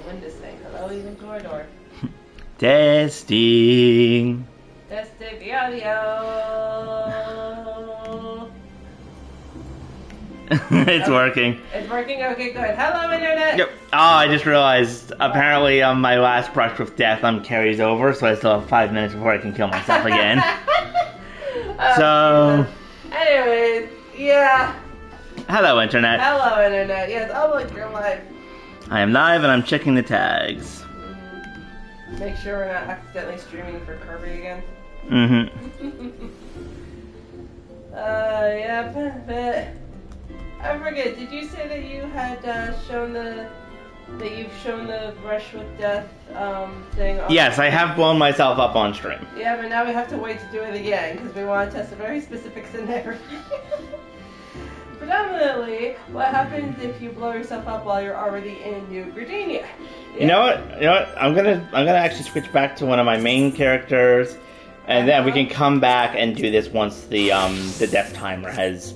The wind is saying hello, even to our door. Testing. Testing the audio. It's working. It's working? Okay, good. Hello, Internet! Yep. Oh, I just realized, apparently my last brush with death carries over, so I still have 5 minutes before I can kill myself again. So... Jesus. Anyways, yeah. Hello, Internet. Hello, Internet. Yes, oh look, you're live. I am live and I'm checking the tags. Make sure we're not accidentally streaming for Kirby again. Yeah, but... I forget, did you say that you had shown the brush with death thing on? Yes, I have blown myself up on stream. Yeah, but now we have to wait to do it again because we want to test a very specific scenario. Predominantly, what happens if you blow yourself up while you're already in New Gardenia? Yeah. You know what? I'm gonna actually switch back to one of my main characters, and then we can come back and do this once the death timer has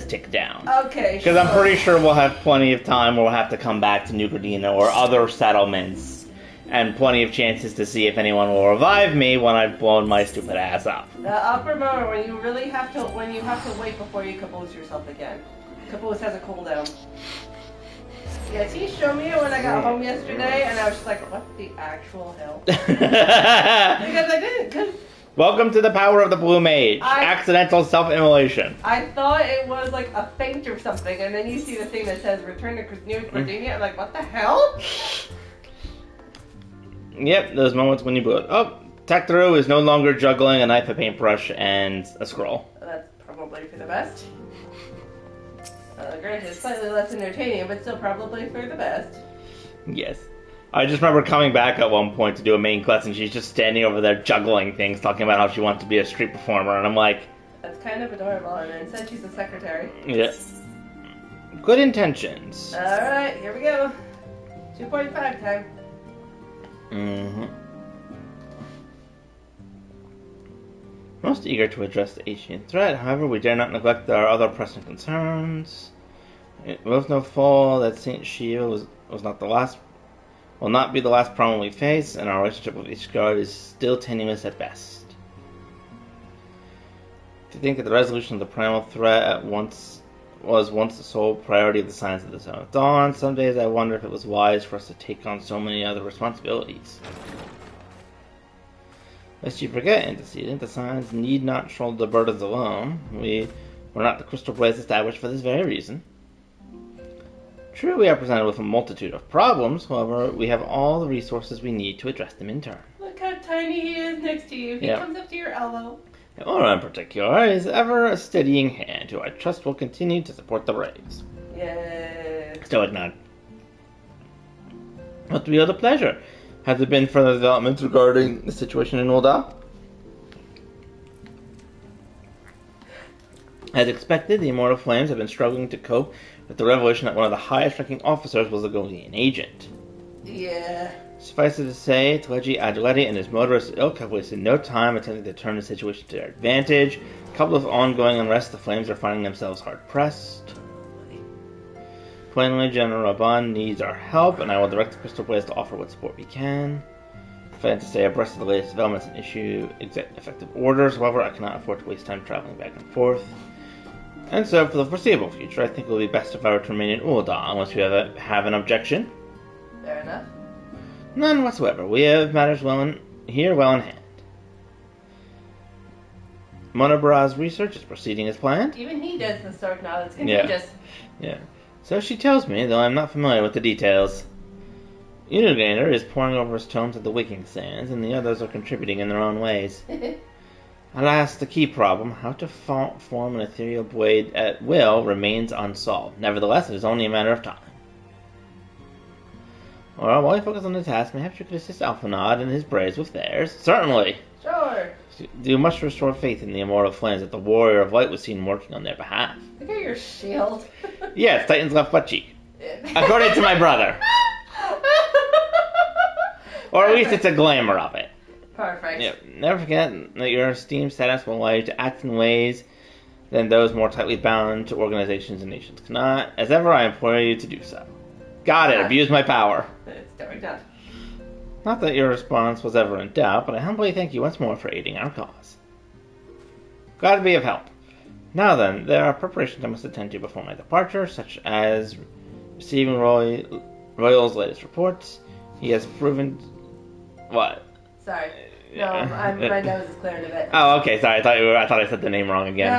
ticked down. Okay, because I'm pretty sure we'll have plenty of time where we'll have to come back to New Gardenia or other settlements, and plenty of chances to see if anyone will revive me when I've blown my stupid ass up. The upper moment when you really have to wait before you caboose yourself again. Caboose has a cooldown. Yes, he showed me it when I got home yesterday, and I was just like, what the actual hell? Because I didn't, because... Welcome to the power of the Blue Mage. Accidental self-immolation. I thought it was like a feint or something, and then you see the thing that says return to New Gardenia, I'm like, what the hell? Yep, those moments when you blew it. Oh, Tactaro is no longer juggling a knife, a paintbrush, and a scroll. That's probably for the best. Granted, slightly less entertaining, but still probably for the best. Yes. I just remember coming back at one point to do a main quest, and she's just standing over there juggling things, talking about how she wants to be a street performer, and I'm like... That's kind of adorable, and then said she's a secretary. Yeah. Good intentions. Alright, here we go. 2.5 time. Most eager to address the Asian threat, however, we dare not neglect our other pressing concerns. It was no fall that St. Shio was not the last... will not be the last problem we face, and our relationship with each guard is still tenuous at best. If you think that the resolution of the primal threat was once the sole priority of the Science of the Son of Dawn, some days I wonder if it was wise for us to take on so many other responsibilities. Lest you forget, Antecedent, the Science need not shoulder the burdens alone. We were not the Crystal Blaze established for this very reason. True, we are presented with a multitude of problems, however, we have all the resources we need to address them in turn. Look how tiny he is next to you. He comes up to your elbow. Aura in particular is ever a steadying hand, who I trust will continue to support the Braves. Yes. Stoic nod. What to be the pleasure? Have there been further developments regarding the situation in Ul'dah? As expected, the Immortal Flames have been struggling to cope with the revelation that one of the highest-ranking officers was a Godian agent. Yeah. Suffice it to say, Tleji Adleti and his motorist ilk have wasted no time attempting to turn the situation to their advantage. Coupled with ongoing unrest, the Flames are finding themselves hard-pressed. Plainly, General Raban needs our help, and I will direct the Crystal Blaze to offer what support we can. If I had to stay abreast of the latest developments and issue effective orders, however, I cannot afford to waste time traveling back and forth. And so, for the foreseeable future, I think it will be best if I were to remain in Ul'dah, unless you have an objection. Fair enough. None whatsoever. We have matters well in hand. Monobara's research is proceeding as planned. Even he does the sort now that's contagious. Yeah. So she tells me, though I'm not familiar with the details. Unigator is poring over his tomes at the Waking Sands, and the others are contributing in their own ways. Alas, the key problem, how to form an ethereal blade at will, remains unsolved. Nevertheless, it is only a matter of time. Well, while I focus on the task, perhaps you could assist Alphanod and his Braves with theirs. Certainly! Sure! You must restore faith in the Immortal Flames that the Warrior of Light was seen working on their behalf. Look at your shield. Yes, Titan's left butt cheek. According to my brother. Or at least it's a glamour of it. Perfect. Yep. Never forget that your esteemed status will allow you to act in ways than those more tightly bound to organizations and nations cannot. As ever, I implore you to do so. Got it. Abuse my power. It's story done. Not that your response was ever in doubt, but I humbly thank you once more for aiding our cause. Glad to be of help. Now then, there are preparations I must attend to before my departure, such as receiving Royal's latest reports. He has proven... What? Sorry. No, my nose is clearing a bit. Oh, okay, sorry. I thought I said the name wrong again.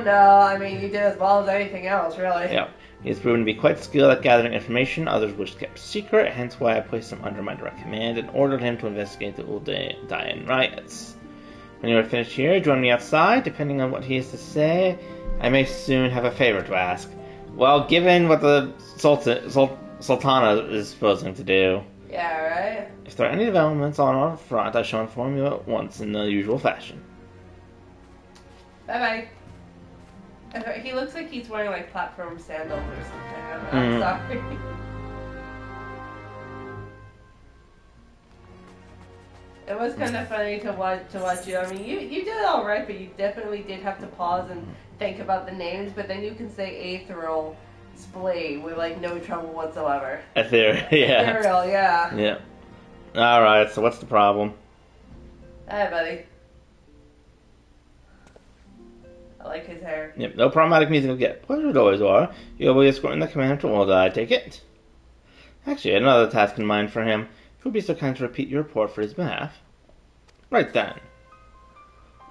No, I mean, you did as well as anything else, really. Yeah. He has proven to be quite skilled at gathering information others wish kept secret, hence why I placed him under my direct command and ordered him to investigate the Uldayan riots. When you are finished here, join me outside. Depending on what he has to say, I may soon have a favor to ask. Well, given what the Sultana is supposing to do. Yeah, right? If there are any developments on our front, I shall inform you at once in the usual fashion. Bye-bye. He looks like he's wearing, like, platform sandals or something. I'm sorry. It was kind of funny to watch you. I mean, you did all right, but you definitely did have to pause and think about the names. But then you can say Aethereal Splay with like no trouble whatsoever. Ethereal, yeah. Ethereal, yeah. Yeah. All right. So what's the problem? Hi, buddy. I like his hair. Yep. No problematic music again. Pleasure always are. You'll be escorting the commander to Ulda, I take it. Actually, another task in mind for him. If you'll be so kind to repeat your report for his behalf. Right then.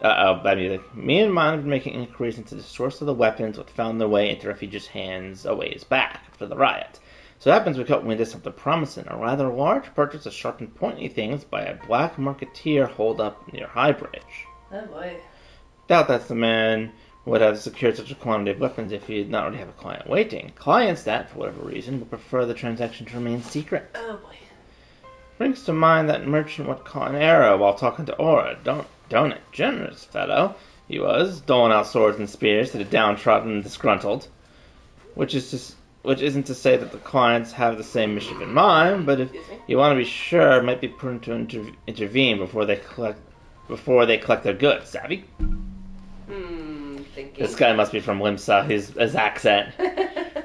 Bad music. Me and mine have been making inquiries into the source of the weapons that found their way into refugees' hands a ways back after the riot. So it happens we caught wind of something promising, a rather large purchase of sharp and pointy things by a black marketeer holed up near High Bridge. Oh boy. Doubt that's the man who would have secured such a quantity of weapons if he did not already have a client waiting. Clients that, for whatever reason, would prefer the transaction to remain secret. Oh boy. Brings to mind that merchant what caught an arrow while talking to Aura, don't it? Generous fellow he was, doling out swords and spears to the downtrodden and disgruntled. Which isn't to say that the clients have the same mission in mind, but if you want to be sure, it might be prudent to intervene before they collect their goods. Savvy? Thinking. This guy must be from Limsa. His accent.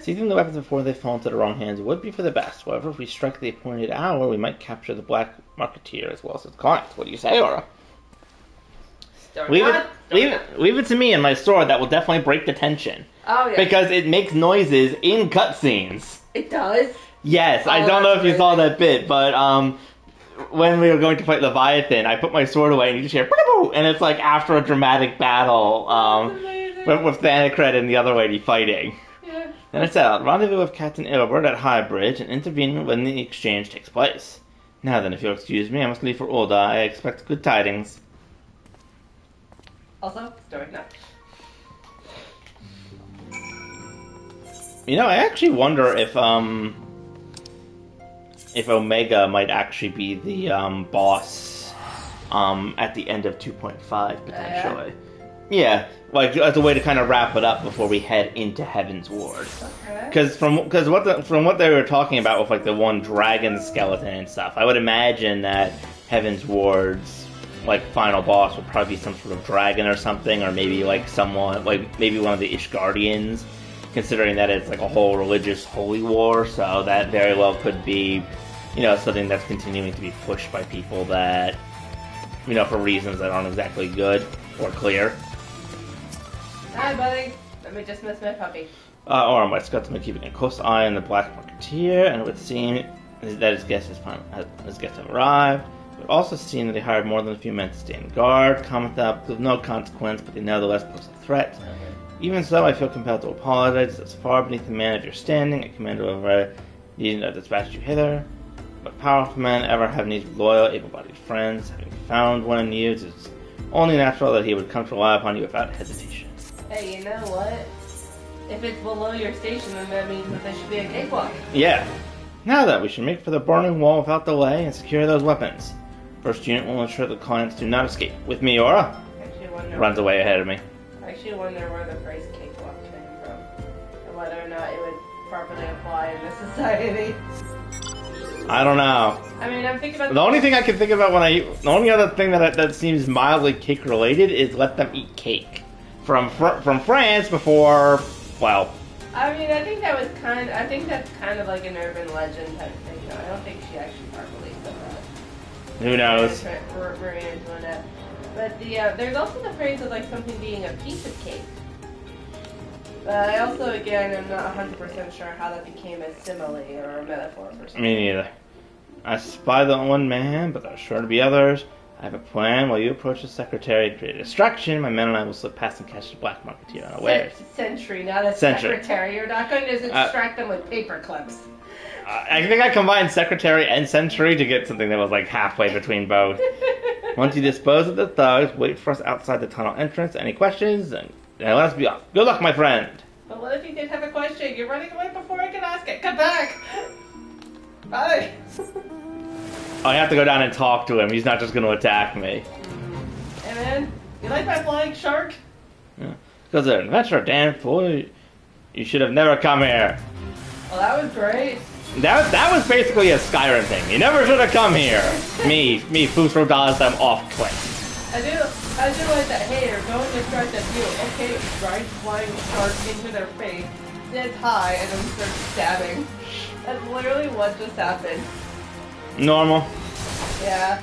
Seizing the weapons before they fall into the wrong hands would be for the best. However, if we strike the appointed hour, we might capture the black marketeer as well as his clients. What do you say, Aura? Leave it to me and my sword. That will definitely break the tension. Oh yeah. Because it makes noises in cutscenes. It does? Yes, I don't know if you saw that bit, but when we were going to fight Leviathan, I put my sword away and you just hear and it's like after a dramatic battle with Thanacred and the other lady fighting. Yeah. Then it's out. Rendezvous with Captain Ilbert at High Bridge and intervene when the exchange takes place. Now then, if you'll excuse me, I must leave for Ulda. I expect good tidings. Also, story now. You know, I actually wonder if Omega might actually be the boss at the end of 2.5 potentially. Yeah, like as a way to kind of wrap it up before we head into Heaven's Ward. Okay. Because from what they were talking about with like the one dragon skeleton and stuff, I would imagine that Heaven's Ward's like final boss would probably be some sort of dragon or something, or maybe like someone like maybe one of the Ishgardians. Considering that it's like a whole religious holy war, so that very well could be, you know, something that's continuing to be pushed by people that, you know, for reasons that aren't exactly good or clear. Hi, buddy. Let me just miss my puppy. Or White's got to be keeping a close eye on the Black Marketeer, and it would seem that his guests have arrived. It would also seem that they hired more than a few men to stand guard, comment that with no consequence, but they nevertheless pose a threat. Okay. Even so, I feel compelled to apologize. It's far beneath the man of your standing, a commander over needing to dispatch you hither. But powerful men ever have need of loyal, able-bodied friends. Having found one in you, it's only natural that he would come to rely upon you without hesitation. Hey, you know what? If it's below your station, then that means that there should be a cakewalk. Yeah. Now then, we should make for the burning wall without delay and secure those weapons. First unit will ensure the clients do not escape. With me, Aura. Runs away ahead of me. I actually wonder where the phrase cakewalk came from, and whether or not it would properly apply in this society. I don't know. I mean, I'm thinking about the only thing I can think about the only other thing that seems mildly cake related is let them eat cake from France before, well, I mean, I think that's kind of like an urban legend type thing. No, I don't think she actually properly said that. Who knows? Marina doing that. But there's also the phrase of like something being a piece of cake. But I also, again, am not 100% sure how that became a simile or a metaphor for something. Me neither. I spy the one man, but there are sure to be others. I have a plan. While you approach the secretary and create a distraction, my men and I will slip past and catch the black marketeer unawares. Sentry, not a Sentry. secretary. You're not going to distract them with paper clips. I think I combined secretary and sentry to get something that was like halfway between both. Once you dispose of the thugs, wait for us outside the tunnel entrance. Any questions? And let's be off. Good luck, my friend. But what if you did have a question? You're running away before I can ask it. Come back. Bye. I have to go down and talk to him. He's not just going to attack me. Hey man, you like my flying shark? Yeah. Because an adventure, damn fool. You should have never come here. Well, that was great. That was basically a Skyrim thing. You never should have come here. me, Fusro dollars them off cliff. I do like that. Hey, you're going to start that view. Okay, drive flying shark into their face, dead high, and then start stabbing. That's literally what just happened. Normal. Yeah.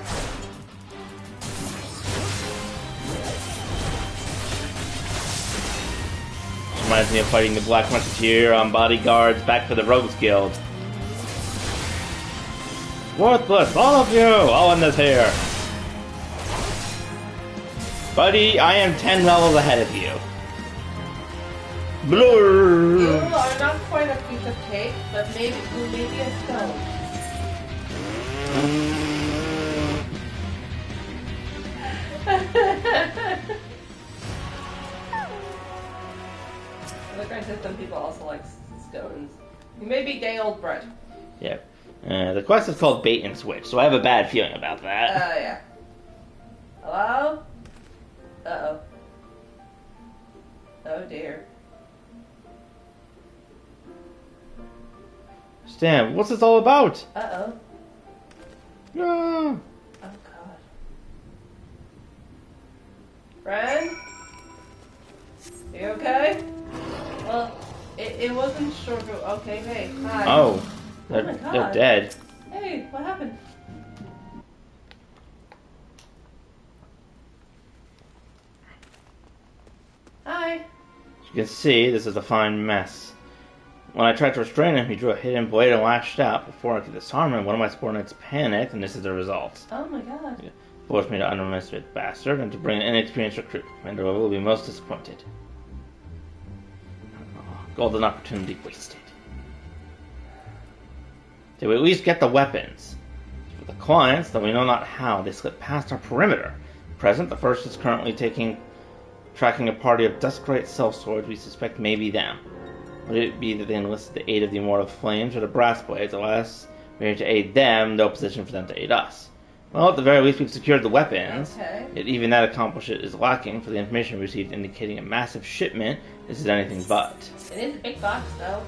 Reminds me of fighting the Black Musketeer on bodyguards back for the Rogues Guild. Worthless, all of you! I'll end this here. Buddy, I am 10 levels ahead of you. Blur. You are not quite a piece of cake, but maybe a stone. The guy said some people also like stones. You may be gay old bread. Yep. The quest is called Bait and Switch, so I have a bad feeling about that. Yeah. Hello? Uh-oh. Oh dear. Stan, what's this all about? Uh-oh. No. Oh god. Friend? You okay? Well, it wasn't sure who. Okay, hey, hi. Oh, Oh my God. they're dead. Hey, what happened? Hi. As you can see, this is a fine mess. When I tried to restrain him, he drew a hidden blade and lashed out. Before I could disarm him, one of my subordinates panicked, and this is the result. Oh my god. Forced me to unmask this bastard and to bring an inexperienced recruit. Commander will be most disappointed. Golden opportunity wasted. Did we at least get the weapons? For the clients, though we know not how, they slipped past our perimeter. Present, the first is currently tracking a party of Duskright self-swords we suspect may be them. Would it be that they enlisted the aid of the Immortal Flames or the Brass Blades? Alas, we are to aid them, no position for them to aid us. Well, at the very least, we've secured the weapons. Okay. Yet even that accomplishment is lacking, for the information we received indicating a massive shipment. This is anything but. It is a big box, though.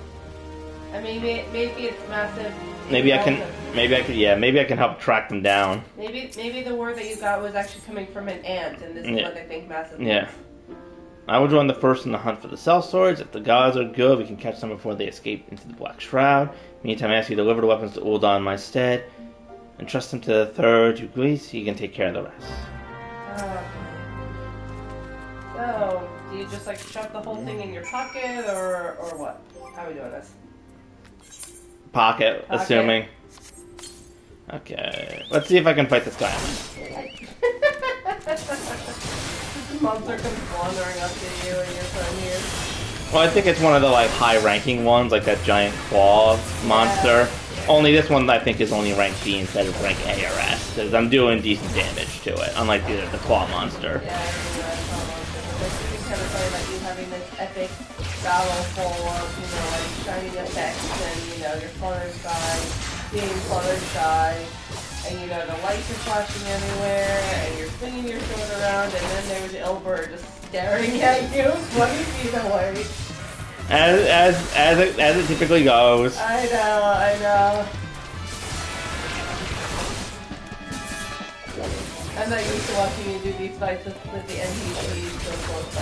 I mean, maybe it's massive. Maybe I can help track them down. Maybe the word that you got was actually coming from an ant, and this is what they think massive means. Yeah. I will join the first in the hunt for the cell swords. If the gods are good, we can catch them before they escape into the Black Shroud. Meantime, I ask you to deliver the weapons to Ul'dah in my stead. And trust them to the third, to Greece. He can take care of the rest. So, do you just like shove the whole thing in your pocket, or what? How are we doing this? Pocket, assuming. Okay, let's see if I can fight this guy. This monster comes wandering up to you and you're from here. Well, I think it's one of the like high-ranking ones, like that giant claw monster. Only this one I think is only rank B instead of rank A or S, because I'm doing decent damage to it, unlike the claw monster. Yeah, I think that's claw monster. But it's kind of funny about you having this epic battle full of, like shining effects and, your Fluttershy being Fluttershy, and, the lights are flashing everywhere, and you're swinging your sword around, and then there was Ilbert just staring at you 20 feet away. As it typically goes. I know. I'm not used to watching you do these fights with the NPCs so close by.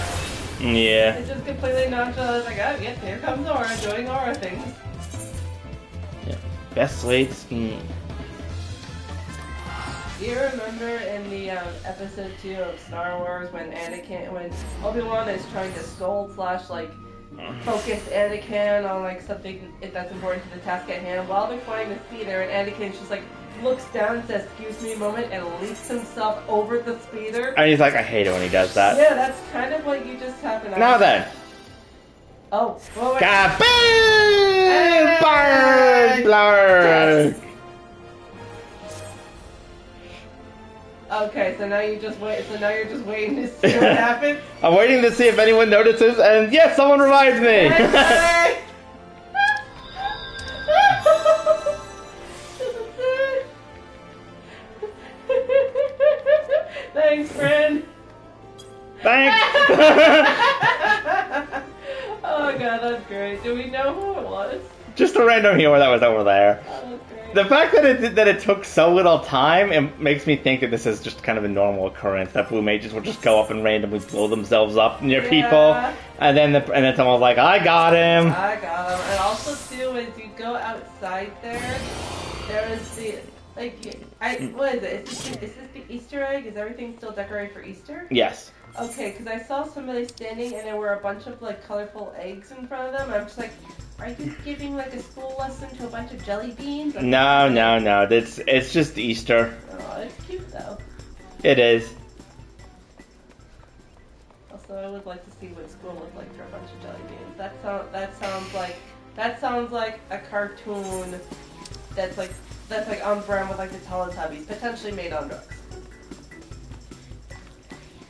Yeah. It's just completely nonchalant. Like, oh, yep, here comes Aura doing Aura things. Yeah. Best laid scheme. Do you remember in the episode 2 of Star Wars when Obi-Wan is trying to scold / like focus Anakin on like something that's important to the task at hand while they're flying the speeder, and Anakin just like looks down and says, "Excuse me a moment," and leaps himself over the speeder. And he's like, I hate it when he does that. Yeah, that's kind of what you just happened. Now then. Oh. Well, Kaboom! Bird blurg! Okay, so now you just wait. So now you're just waiting to see what happens. I'm waiting to see if anyone notices, and yes, someone reminds me. Thanks, friend. Thanks. Oh god, that's great. Do we know who it was? Just a random hero that was over there. Oh, that's great. The fact that it took so little time, it makes me think that this is just kind of a normal occurrence, that blue mages will just go up and randomly blow themselves up near people, and then someone's like, I got him. I got him. And also too, as you go outside there is the what is it? Is this the Easter egg? Is everything still decorated for Easter? Yes. Okay, because I saw somebody standing and there were a bunch of like colorful eggs in front of them. I'm just like, are you giving like a school lesson to a bunch of jelly beans? No. It's just Easter. Oh, it's cute though. It is. Also, I would like to see what school looked like for a bunch of jelly beans. That sounds like a cartoon that's like on brand with like the Teletubbies, potentially made on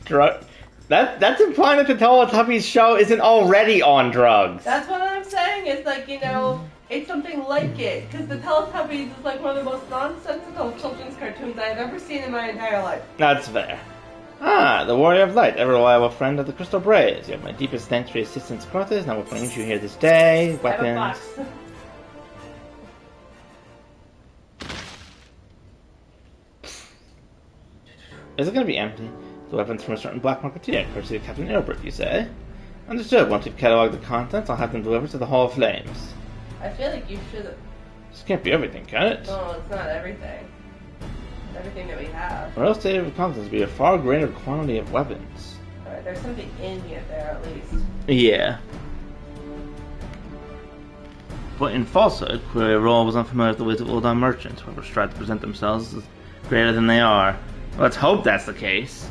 drugs. That's implying that the Teletubbies show isn't already on drugs. That's what I'm saying. It's like, it's something like it. Because the Teletubbies is like one of the most nonsensical children's cartoons I have ever seen in my entire life. That's fair. Ah, the Warrior of Light, ever reliable friend of the Crystal Braves. You have my deepest thanks for your assistance, Crothis. Now what brings you here this day? Weapons. I have a box. Is it going to be empty? The weapons from a certain black marketeer, courtesy of Captain Ilbert, you say? Understood. Once you've catalogued the contents, I'll have them delivered to the Hall of Flames. I feel like you should have. This can't be everything, can it? No, it's not everything. It's everything that we have. Or else state of the contents would be a far greater quantity of weapons. Alright, there's something in here there at least. Yeah. But in falsehood, Query Roll was unfamiliar with the ways of Uldan merchants, whoever strive to present themselves as greater than they are. Let's hope that's the case.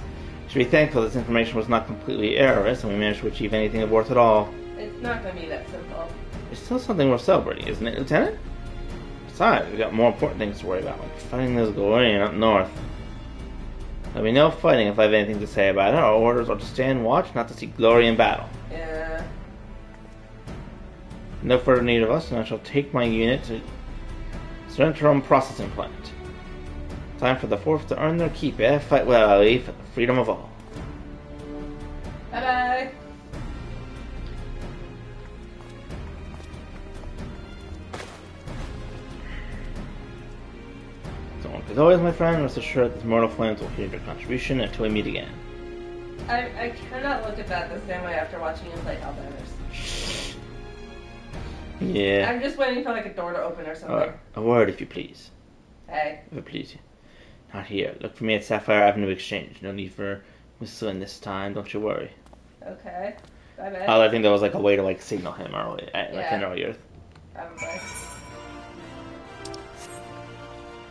Should be thankful this information was not completely errorless, and we managed to achieve anything of worth at all. It's not going to be that simple. It's still something worth celebrating, isn't it, Lieutenant? Besides, we've got more important things to worry about, like fighting those Galorian up north. There'll be no fighting if I have anything to say about it. Our orders are to stand watch, not to seek glory in battle. Yeah. No further need of us, and I shall take my unit to Serenitrum Processing Plant. Time for the fourth to earn their keep, eh? Fight well, Ali, for the freedom of all. Bye-bye. So, as always, my friend, rest assured that the mortal flames will hear your contribution until we meet again. I cannot look at that the same way after watching you play Hellbenders. Yeah. I'm just waiting for like a door to open or something. A word, if you please. Hey. If it please you. Not here. Look for me at Sapphire Avenue Exchange. No need for whistling this time. Don't you worry. Okay. Bye-bye. I think there was like a way to like signal him earlier, earlier. Probably.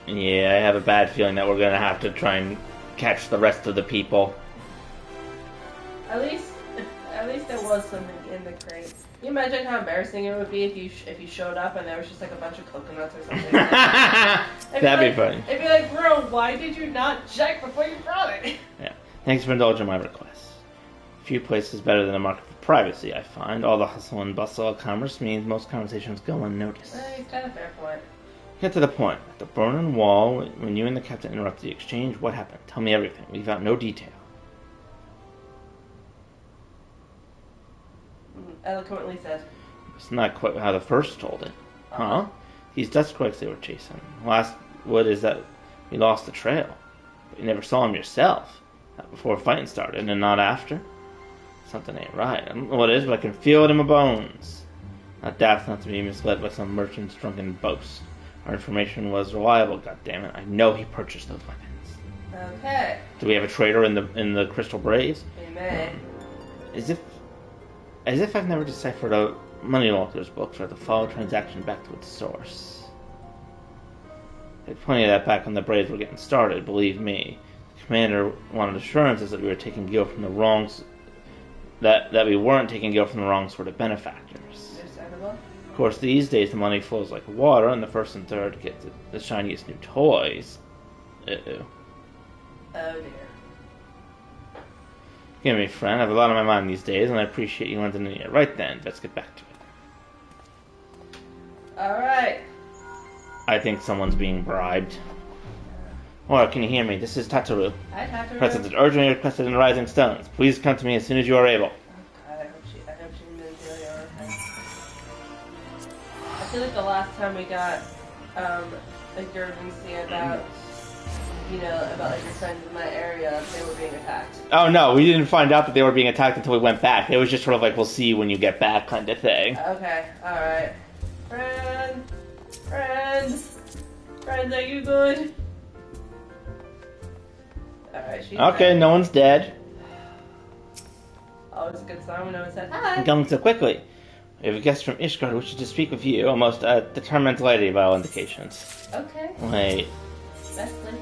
Yeah, I have a bad feeling that we're gonna have to try and catch the rest of the people. At least there was something in the crate. Can you imagine how embarrassing it would be if you showed up and there was just like a bunch of coconuts or something? That'd be funny. It'd be like, bro, why did you not check before you brought it? Yeah. Thanks for indulging my request. Few places better than a market for privacy, I find. All the hustle and bustle of commerce means most conversations go unnoticed. He's got a fair point. Get to the point. At the Burning Wall, when you and the captain interrupted the exchange, what happened? Tell me everything. Leave out no detail. Eloquently said. It's not quite how the first told it. Huh? These dust quakes they were chasing. Last word is that we lost the trail. But you never saw him yourself. Not before fighting started, and not after. Something ain't right. I don't know what it is, but I can feel it in my bones. Not daft enough to be misled by some merchant's drunken boast. Our information was reliable, goddammit. I know he purchased those weapons. Okay. Do we have a trader in the Crystal Braves? We may. As if I've never deciphered a money launderer's book or to follow a transaction back to its source. There's plenty of that back when the Braves were getting started, believe me. The commander wanted assurances that we were taking Gil from the wrong that we weren't taking Gil from the wrong sort of benefactors. Understandable. Of course, these days the money flows like water, and the first and third get the shiniest new toys. Uh-oh. Oh dear. Give me, friend. I have a lot on my mind these days, and I appreciate you lending an ear. Right then, let's get back to it. Alright. I think someone's being bribed. Or, can you hear me? This is Tataru. Hi, Tataru. President urgently requested in the Rising Stones. Please come to me as soon as you are able. Oh God, I hope she didn't really are okay. I feel like the last time we got a urgency about about like your friends in my area, they were being attacked. Oh no, we didn't find out that they were being attacked until we went back. It was just sort of like, we'll see you when you get back kind of thing. Okay, alright. Friends, are you good? Alright, she's Okay, no one's dead. Always a good sign when no one says hi. Going so quickly. We have a guest from Ishgard who wishes to speak with you. A most determined lady by all indications. Okay. Wait. Best lady.